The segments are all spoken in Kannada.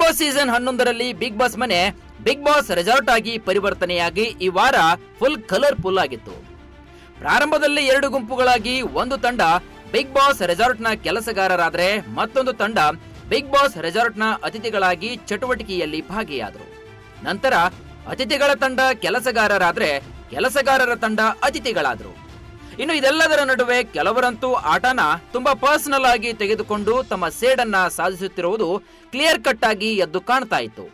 ಬಾಸ್ ಸೀಸನ್ 11ರಲ್ಲಿ ಬಿಗ್ ಬಾಸ್ ಮನೆ ಬಿಗ್ ಬಾಸ್ ರೆಸಾರ್ಟ್ ಆಗಿ ಪರಿವರ್ತನೆಯಾಗಿ ಈ ವಾರ ಫುಲ್ ಕಲರ್ಫುಲ್ ಆಗಿತ್ತು. ಪ್ರಾರಂಭದಲ್ಲಿ 2 ಗುಂಪುಗಳಾಗಿ ಒಂದು ತಂಡ ಬಿಗ್ ಬಾಸ್ ರೆಸಾರ್ಟ್ ನ ಕೆಲಸಗಾರರಾದ್ರೆ ಮತ್ತೊಂದು ತಂಡ ಬಿಗ್ ಬಾಸ್ ರೆಸಾರ್ಟ್ ನ ಅತಿಥಿಗಳಾಗಿ ಚಟುವಟಿಕೆಯಲ್ಲಿ ಭಾಗಿಯಾದರು. ನಂತರ ಅತಿಥಿಗಳ ತಂಡ ಕೆಲಸಗಾರರಾದ್ರೆ ಕೆಲಸಗಾರರ ತಂಡ ಅತಿಥಿಗಳಾದರು. ಇನ್ನು ಇದೆಲ್ಲದರ ನಡುವೆ ಕೆಲವರಂತೂ ಆಟನ ತುಂಬಾ ಪರ್ಸನಲ್ ಆಗಿ ತೆಗೆದುಕೊಂಡು ತಮ್ಮ ಸೇಡನ್ನ ಸಾಧಿಸುತ್ತಿರುವುದು ಕ್ಲಿಯರ್ ಕಟ್ ಆಗಿ ಎದ್ದು ಕಾಣ್ತಾ ಇತ್ತು.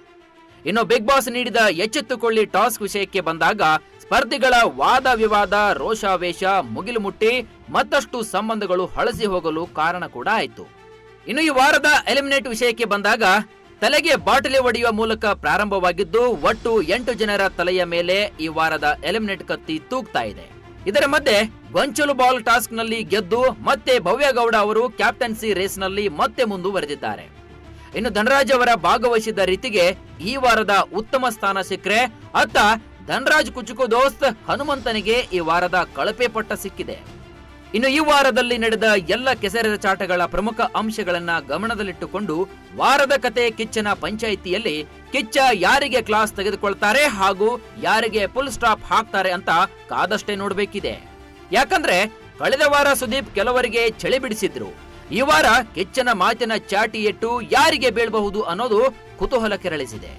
ಇನ್ನು ಬಿಗ್ ಬಾಸ್ ನೀಡಿದ ಎಚ್ಚೆತ್ತುಕೊಳ್ಳಿ ಟಾಸ್ಕ್ ವಿಷಯಕ್ಕೆ ಬಂದಾಗ ಸ್ಪರ್ಧಿಗಳ ವಾದ ವಿವಾದ, ರೋಷಾವೇಶ ಮುಗಿಲು ಮುಟ್ಟಿ ಮತ್ತಷ್ಟು ಸಂಬಂಧಗಳು ಹಳಸಿ ಹೋಗಲು ಕಾರಣ ಕೂಡ ಆಯಿತು. ಇನ್ನು ಈ ವಾರದ ಎಲಿಮಿನೇಟ್ ವಿಷಯಕ್ಕೆ ಬಂದಾಗ ತಲೆಗೆ ಬಾಟಲಿ ಒಡೆಯುವ ಮೂಲಕ ಪ್ರಾರಂಭವಾಗಿದ್ದು ಒಟ್ಟು 8 ಜನರ ತಲೆಯ ಮೇಲೆ ಈ ವಾರದ ಎಲಿಮಿನೇಟ್ ಕತ್ತಿ ತೂಗ್ತಾ ಇದೆ. ಇದರ ಮಧ್ಯೆ ಗೊಂಚಲು ಬಾಲ್ ಟಾಸ್ಕ್ ನಲ್ಲಿ ಗೆದ್ದು ಮತ್ತೆ ಭವ್ಯ ಗೌಡ ಅವರು ಕ್ಯಾಪ್ಟನ್ಸಿ ರೇಸ್ ನಲ್ಲಿ ಮತ್ತೆ ಮುಂದುವರೆದಿದ್ದಾರೆ. ಇನ್ನು ಧನರಾಜ್ ಅವರ ಭಾಗವಹಿಸಿದ ರೀತಿಗೆ ಈ ವಾರದ ಉತ್ತಮ ಸ್ಥಾನ ಸಿಕ್ಕರೆ ಅತ್ತ ಧನರಾಜ್ ಕುಚುಕು ದೋಸ್ತ್ ಹನುಮಂತನಿಗೆ ಈ ವಾರದ ಕಳಪೆ ಪಟ್ಟ ಸಿಕ್ಕಿದೆ. ಇನ್ನು ಈ ವಾರದಲ್ಲಿ ನಡೆದ ಎಲ್ಲ ಕೆಸರೆರ ಚಾಟಗಳ ಪ್ರಮುಖ ಅಂಶಗಳನ್ನ ಗಮನದಲ್ಲಿಟ್ಟುಕೊಂಡು ವಾರದ ಕತೆ ಕಿಚ್ಚನ ಪಂಚಾಯಿತಿಯಲ್ಲಿ ಕಿಚ್ಚ ಯಾರಿಗೆ ಕ್ಲಾಸ್ ತೆಗೆದುಕೊಳ್ತಾರೆ ಹಾಗೂ ಯಾರಿಗೆ ಫುಲ್ ಸ್ಟಾಪ್ ಹಾಕ್ತಾರೆ ಅಂತ ಕಾದಷ್ಟೇ ನೋಡ್ಬೇಕಿದೆ. ಯಾಕಂದ್ರೆ ಕಳೆದ ವಾರ ಸುದೀಪ್ ಕೆಲವರಿಗೆ ಚಳಿ ಬಿಡಿಸಿದ್ರು. ಈ ವಾರ ಕಿಚ್ಚನ ಮಾತಿನ ಚಾಟಿ ಎಟ್ಟು ಯಾರಿಗೆ ಬೀಳಬಹುದು ಅನ್ನೋದು ಕುತೂಹಲ ಕೆರಳಿಸಿದೆ.